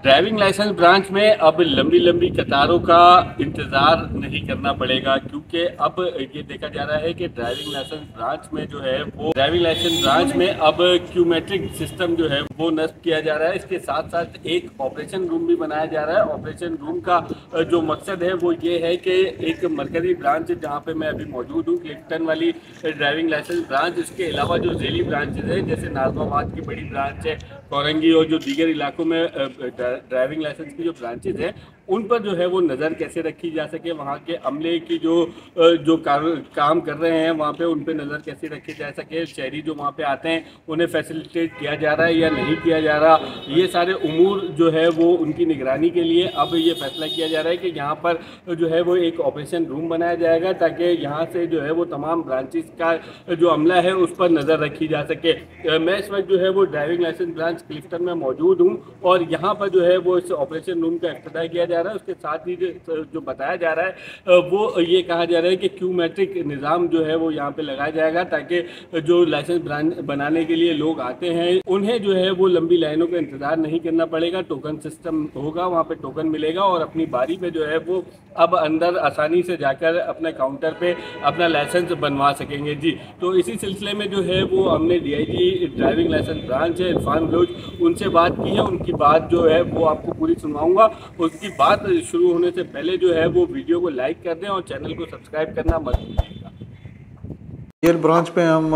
Driving licence branch में अब लंबी लंबी कतारों का इंतज़ार नहीं करना पड़ेगा, क्योंकि अब ये देखा जा रहा है कि ड्राइविंग लाइसेंस ब्रांच में जो है वो ड्राइविंग लाइसेंस ब्रांच में अब क्यूमेट्रिक सिस्टम जो है वो नस्ब किया जा रहा है। इसके साथ साथ एक ऑपरेशन रूम भी बनाया जा रहा है। ऑपरेशन रूम का जो मकसद है वो ये है कि एक मरकजी ब्रांच जहाँ पे मैं अभी मौजूद हूँ, क्लिफ्टन वाली ड्राइविंग लाइसेंस ब्रांच, इसके अलावा जो झेली ब्रांचेज है जैसे नाजमाबाद की बड़ी ब्रांच है, कोरंगी और जो दीगर इलाकों में ड्राइविंग लाइसेंस की जो ब्रांचेज हैं उन पर जो है वो नज़र कैसे रखी जा सके, वहाँ के अमले की जो काम कर रहे हैं वहाँ पे उन पे नज़र कैसे रखी जा सके, शहरी जो वहाँ पे आते हैं उन्हें फैसिलिटेट किया जा रहा है या नहीं किया जा रहा, ये सारे उमूर जो है वो उनकी निगरानी के लिए अब ये फैसला किया जा रहा है कि यहाँ पर जो है वो एक ऑपरेशन रूम बनाया जाएगा ताकि यहाँ से जो है वो तमाम ब्रांचेस का जो अमला है उस पर नज़र रखी जा सके। मैं इस वक्त जो है वो ड्राइविंग लाइसेंस ब्रांच क्लिफ्टन में मौजूद हूँ और यहाँ पर जो है वो इस ऑपरेशन रूम का इफ्तिताह किया जा रहा है। उसके साथ ही जो बताया जा रहा है वो ये कहा जा रहा है कि क्यूमेट्रिक निज़ाम जो है वो यहाँ पे लगाया जाएगा ताकि जो लाइसेंस बनाने के लिए लोग आते हैं उन्हें जो है वो लंबी लाइनों का इंतज़ार नहीं करना पड़ेगा। टोकन सिस्टम होगा, वहाँ पे टोकन मिलेगा और अपनी बारी पे जो है वो अब अंदर आसानी से जाकर अपने काउंटर पे अपना लाइसेंस बनवा सकेंगे जी। तो इसी सिलसिले में जो है वो हमने डीआईजी ड्राइविंग लाइसेंस ब्रांच है इरफान बलोच, उनसे बात की है। उनकी बात जो है वो आपको पूरी सुनवाऊंगा। उसकी बात शुरू होने से पहले जो है वो वीडियो को लाइक कर दें और चैनल को सब्सक्राइब करना मत भूलिएगा। ये ब्रांच पे हम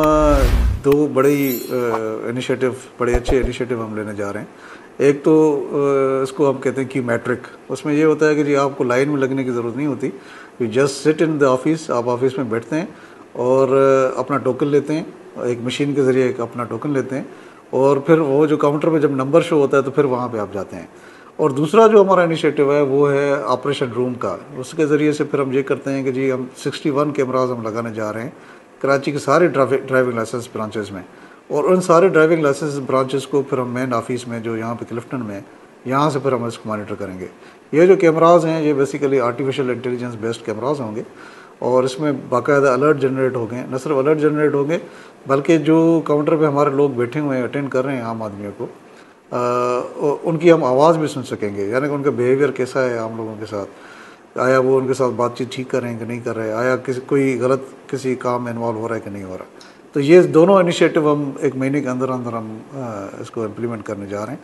दो बड़े अच्छे इनिशिएटिव हम लेने जा रहे हैं। एक तो इसको हम कहते हैं कि मैट्रिक, उसमें ये होता है कि जी आपको लाइन में लगने की ज़रूरत नहीं होती, you just sit in the office, आप ऑफिस में बैठते हैं और अपना टोकन लेते हैं, एक मशीन के ज़रिए एक अपना टोकन लेते हैं और फिर वो जो काउंटर पे जब नंबर शो होता है तो फिर वहाँ पे आप जाते हैं। और दूसरा जो हमारा इनिशिएटिव है वो है ऑपरेशन रूम का। उसके ज़रिए से फिर हम ये करते हैं कि जी हम 61 कैमराज हम लगाने जा रहे हैं कराची के सारे ड्राइविंग लाइसेंस ब्रांचेस में, और उन सारे ड्राइविंग लाइसेंस ब्रांचेस को फिर हम मेन ऑफिस में जो यहाँ पे क्लिफ्टन में, यहाँ से फिर हम इसको मॉनिटर करेंगे। ये जो कैमराज हैं ये basically artificial intelligence based cameras होंगे और इसमें बाकायदा अलर्ट जनरेट होंगे। न सिर्फ अलर्ट जनरेट होंगे बल्कि जो काउंटर पे हमारे लोग बैठे हुए हैं अटेंड कर रहे हैं आम आदमियों को, उनकी हम आवाज़ भी सुन सकेंगे, यानी कि उनका बिहेवियर कैसा है आम लोगों के साथ, आया वो उनके साथ बातचीत ठीक कर रहे हैं कि नहीं कर रहे हैं, आया कोई गलत किसी काम में इन्वॉल्व हो रहा है कि नहीं हो रहा। तो ये दोनों इनिशिएटिव हम एक महीने के अंदर अंदर हम इसको इम्प्लीमेंट करने जा रहे हैं,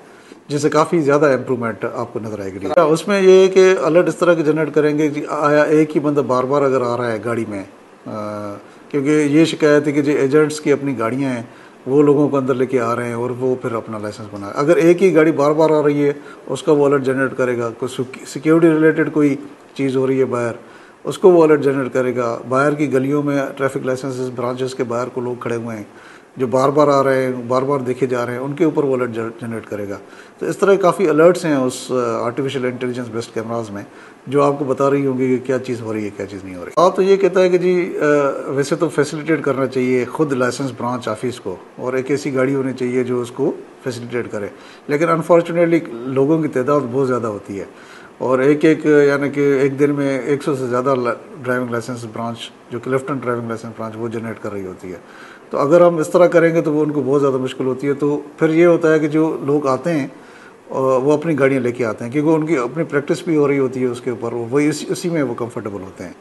जिससे काफ़ी ज़्यादा इम्प्रूवमेंट आपको नज़र आएगी। उसमें ये है कि अलर्ट इस तरह के जनरेट करेंगे कि आया एक ही बंदा बार बार अगर आ रहा है गाड़ी में, क्योंकि ये शिकायत है कि जो एजेंट्स की अपनी गाड़ियाँ हैं वो लोगों को अंदर लेके आ रहे हैं और वो फिर अपना लाइसेंस बनाए। अगर एक ही गाड़ी बार बार आ रही है उसका वो अलर्ट जनरेट करेगा। कोई सिक्योरिटी रिलेटेड कोई चीज़ हो रही है बाहर, उसको वो अलर्ट जनरेट करेगा। बाहर की गलियों में ट्रैफिक लाइसेंस ब्रांचेस के बाहर को लोग खड़े हुए हैं जो बार बार आ रहे हैं, बार बार देखे जा रहे हैं, उनके ऊपर वो अलर्ट जनरेट करेगा। तो इस तरह काफ़ी अलर्ट्स हैं उस आर्टिफिशियल इंटेलिजेंस बेस्ड कैमराज में जो आपको बता रही होंगी कि क्या चीज़ हो रही है क्या चीज़ नहीं हो रही। आप तो ये कहता है कि जी वैसे तो फैसिलिटेट करना चाहिए खुद लाइसेंस ब्रांच ऑफिस को, और एक ऐसी गाड़ी होनी चाहिए जो उसको फैसिलिटेट करे, लेकिन अनफॉर्चुनेटली लोगों की तादाद बहुत ज़्यादा होती है और एक यानी कि एक दिन में 100 से ज़्यादा ड्राइविंग लाइसेंस ब्रांच जो क्लिफ्टन ड्राइविंग लाइसेंस ब्रांच वो जनरेट कर रही होती है। तो अगर हम इस तरह करेंगे तो वो उनको बहुत ज़्यादा मुश्किल होती है। तो फिर ये होता है कि जो लोग आते हैं वो अपनी गाड़ियाँ लेके आते हैं क्योंकि उनकी अपनी प्रैक्टिस भी हो रही होती है उसके ऊपर, वही उसी में वो कंफर्टेबल होते हैं।